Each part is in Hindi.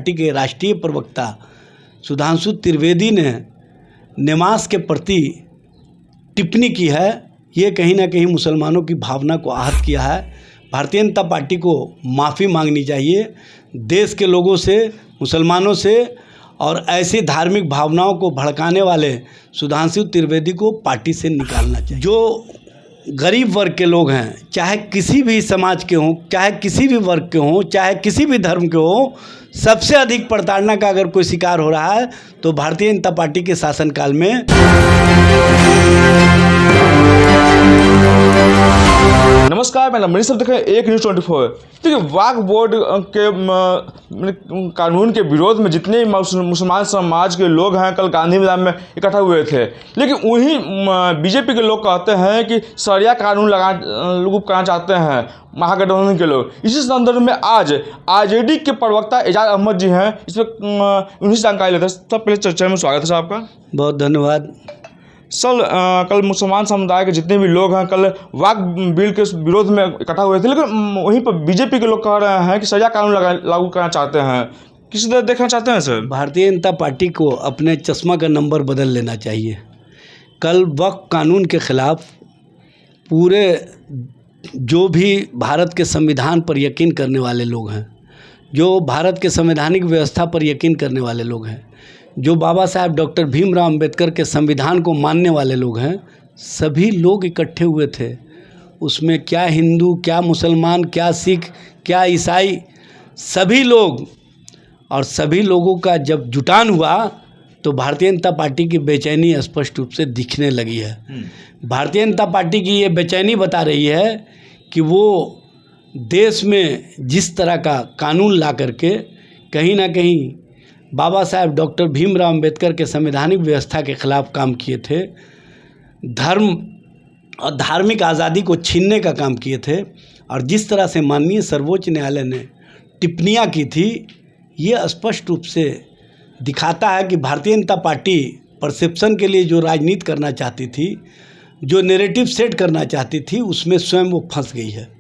पार्टी के राष्ट्रीय प्रवक्ता सुधांशु त्रिवेदी ने नमाज के प्रति टिप्पणी की है। ये कहीं ना कहीं मुसलमानों की भावना को आहत किया है। भारतीय जनता पार्टी को माफ़ी मांगनी चाहिए देश के लोगों से, मुसलमानों से, और ऐसी धार्मिक भावनाओं को भड़काने वाले सुधांशु त्रिवेदी को पार्टी से निकालना चाहिए। जो गरीब वर्ग के लोग हैं, चाहे किसी भी समाज के हों, चाहे किसी भी वर्ग के हों, चाहे किसी भी धर्म के हों, सबसे अधिक प्रताड़ना का अगर कोई शिकार हो रहा है तो भारतीय जनता पार्टी के शासनकाल में नमस्कार, मैं मनीष सब देख रहे हैं एक न्यूज़ 24। देखिए, वक्फ बोर्ड के कानून के विरोध में जितने मुसलमान समाज के लोग हैं कल गांधी मैदान में इकट्ठा हुए थे, लेकिन वहीं बीजेपी के लोग कहते हैं कि शरिया कानून लागू करना चाहते हैं महागठबंधन के लोग। इसी संदर्भ में आज आरजेडी के प्रवक्ता एजाज अहमद जी हैं, इस पर उन्हीं से जानकारी लेते हैं। सब पहले चर्चा में स्वागत है सर आपका। बहुत धन्यवाद सर। कल मुसलमान समुदाय के जितने भी लोग हैं कल वक्फ बिल के विरोध में इकट्ठा हुए थे, लेकिन वहीं पर बीजेपी के लोग कह रहे हैं कि शरिया कानून लागू करना चाहते हैं। किसी तरह देखना चाहते हैं सर? भारतीय जनता पार्टी को अपने चश्मा का नंबर बदल लेना चाहिए। कल वक्फ कानून के खिलाफ पूरे जो भी भारत के संविधान पर यकीन करने वाले लोग हैं, जो भारत के संवैधानिक व्यवस्था पर यकीन करने वाले लोग हैं, जो बाबा साहब डॉक्टर भीमराव अंबेडकर के संविधान को मानने वाले लोग हैं, सभी लोग इकट्ठे हुए थे। उसमें क्या हिंदू, क्या मुसलमान, क्या सिख, क्या ईसाई, सभी लोग, और सभी लोगों का जब जुटान हुआ तो भारतीय जनता पार्टी की बेचैनी स्पष्ट रूप से दिखने लगी है। भारतीय जनता पार्टी की ये बेचैनी बता रही है कि वो देश में जिस तरह का कानून ला करके कहीं ना कहीं बाबा साहब डॉक्टर भीमराव अंबेडकर के संवैधानिक व्यवस्था के खिलाफ काम किए थे, धर्म और धार्मिक आज़ादी को छीनने का काम किए थे, और जिस तरह से माननीय सर्वोच्च न्यायालय ने टिप्पणियां की थी, ये स्पष्ट रूप से दिखाता है कि भारतीय जनता पार्टी परसेप्शन के लिए जो राजनीति करना चाहती थी, जो नैरेटिव सेट करना चाहती थी, उसमें स्वयं वो फंस गई है।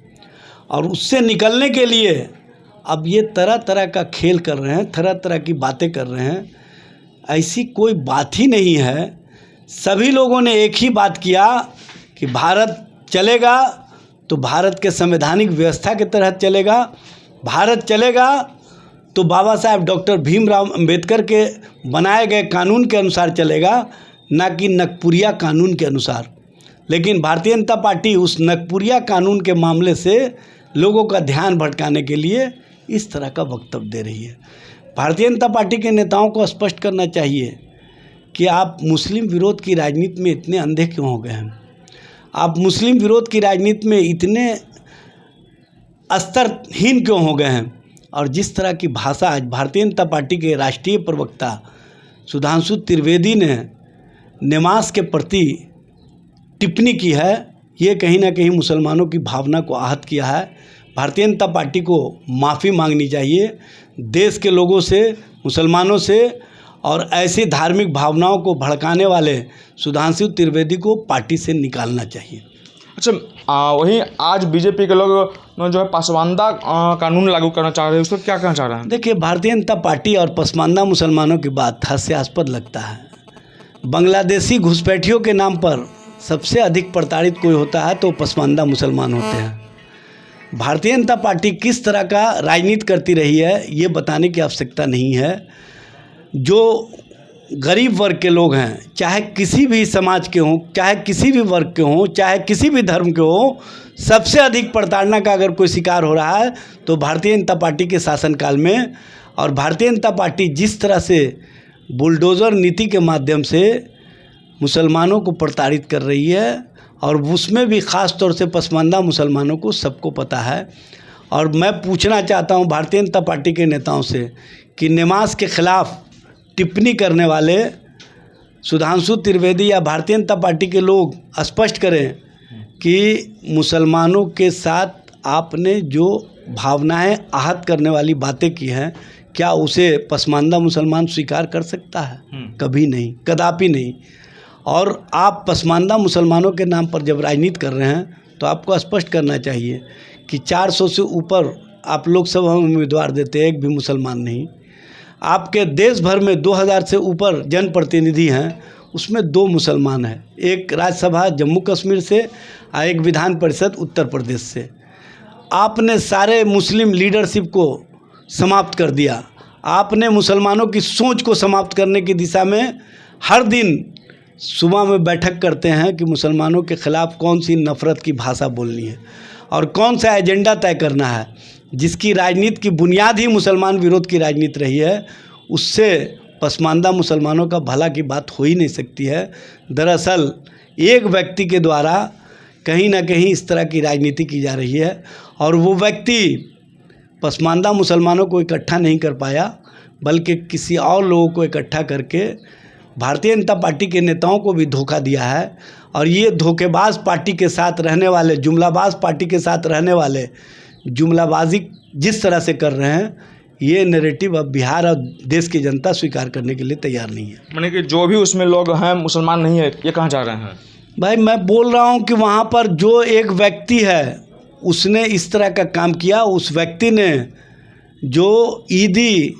और उससे निकलने के लिए अब ये तरह तरह का खेल कर रहे हैं, तरह तरह की बातें कर रहे हैं। ऐसी कोई बात ही नहीं है। सभी लोगों ने एक ही बात किया कि भारत चलेगा तो भारत के संवैधानिक व्यवस्था के तहत चलेगा, भारत चलेगा तो बाबा साहब डॉक्टर भीमराव अंबेडकर के बनाए गए कानून के अनुसार चलेगा, ना कि नकपुरिया कानून के अनुसार। लेकिन भारतीय जनता पार्टी उस नकपुरिया कानून के मामले से लोगों का ध्यान भटकाने के लिए इस तरह का वक्तव्य दे रही है। भारतीय जनता पार्टी के नेताओं को स्पष्ट करना चाहिए कि आप मुस्लिम विरोध की राजनीति में इतने अंधे क्यों हो गए हैं। आप मुस्लिम विरोध की राजनीति में इतने स्तरहीन क्यों हो गए हैं। और जिस तरह की भाषा आज भारतीय जनता पार्टी के राष्ट्रीय प्रवक्ता सुधांशु त्रिवेदी ने नमाज के प्रति टिप्पणी की है, ये कहीं ना कहीं मुसलमानों की भावना को आहत किया है। भारतीय जनता पार्टी को माफ़ी मांगनी चाहिए देश के लोगों से, मुसलमानों से, और ऐसी धार्मिक भावनाओं को भड़काने वाले सुधांशु त्रिवेदी को पार्टी से निकालना चाहिए। अच्छा, वहीं आज बीजेपी के लोग जो है पसमानदा कानून लागू करना चाह रहे हैं, उसको क्या कहना चाह रहे हैं? देखिए, भारतीय जनता पार्टी और पसमानदा मुसलमानों की बात हास्यास्पद लगता है। बांग्लादेशी घुसपैठियों के नाम पर सबसे अधिक प्रताड़ित कोई होता है तो पसमानदा मुसलमान होते हैं। भारतीय जनता पार्टी किस तरह का राजनीति करती रही है ये बताने की आवश्यकता नहीं है। जो गरीब वर्ग के लोग हैं, चाहे किसी भी समाज के हों, चाहे किसी भी वर्ग के हों, चाहे किसी भी धर्म के हों, सबसे अधिक प्रताड़ना का अगर कोई शिकार हो रहा है तो भारतीय जनता पार्टी के शासनकाल में। और भारतीय जनता पार्टी जिस तरह से बुलडोज़र नीति के माध्यम से मुसलमानों को प्रताड़ित कर रही है, और उसमें भी ख़ास तौर से पसमानदा मुसलमानों को सबको पता है। और मैं पूछना चाहता हूं भारतीय जनता पार्टी के नेताओं से कि नमाज के ख़िलाफ़ टिप्पणी करने वाले सुधांशु त्रिवेदी या भारतीय जनता पार्टी के लोग स्पष्ट करें कि मुसलमानों के साथ आपने जो भावनाएं आहत करने वाली बातें की हैं, क्या उसे पसमानदा मुसलमान स्वीकार कर सकता है? कभी नहीं, कदापि नहीं। और आप पसमानदा मुसलमानों के नाम पर जब राजनीति कर रहे हैं तो आपको स्पष्ट करना चाहिए कि 400 से ऊपर आप लोकसभा में उम्मीदवार देते, एक भी मुसलमान नहीं। आपके देश भर में 2000 से ऊपर जनप्रतिनिधि हैं, उसमें 2 मुसलमान हैं, एक राज्यसभा जम्मू कश्मीर से और एक विधान परिषद उत्तर प्रदेश से। आपने सारे मुस्लिम लीडरशिप को समाप्त कर दिया। आपने मुसलमानों की सोच को समाप्त करने की दिशा में हर दिन सुबह में बैठक करते हैं कि मुसलमानों के ख़िलाफ़ कौन सी नफ़रत की भाषा बोलनी है और कौन सा एजेंडा तय करना है, जिसकी राजनीति की बुनियाद ही मुसलमान विरोध की राजनीति रही है। उससे पसमानदा मुसलमानों का भला की बात हो ही नहीं सकती है। दरअसल एक व्यक्ति के द्वारा कहीं ना कहीं इस तरह की राजनीति की जा रही है और वो व्यक्ति पसमानदा मुसलमानों को इकट्ठा नहीं कर पाया, बल्कि किसी और लोगों को इकट्ठा करके भारतीय जनता पार्टी के नेताओं को भी धोखा दिया है। और ये धोखेबाज पार्टी के साथ रहने वाले, जुमलाबाज पार्टी के साथ रहने वाले जुमलाबाजी जिस तरह से कर रहे हैं, ये नैरेटिव अब बिहार और देश की जनता स्वीकार करने के लिए तैयार नहीं है। माने कि जो भी उसमें लोग हैं मुसलमान नहीं है, ये कहाँ जा रहे हैं? भाई मैं बोल रहा हूँ कि वहाँ पर जो एक व्यक्ति है उसने इस तरह का काम किया, उस व्यक्ति ने जो ईदी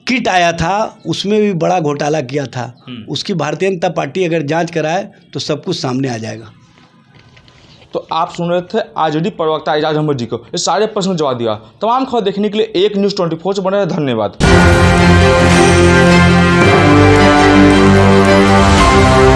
किट आया था उसमें भी बड़ा घोटाला किया था। उसकी भारतीय जनता पार्टी अगर जांच कराए तो सब कुछ सामने आ जाएगा। तो आप सुन रहे थे आरजेडी प्रवक्ता एजाज अहमद जी को, ये सारे प्रश्नों का जवाब दिया। तमाम खबर देखने के लिए एक न्यूज़ 24 से बने रहे। धन्यवाद।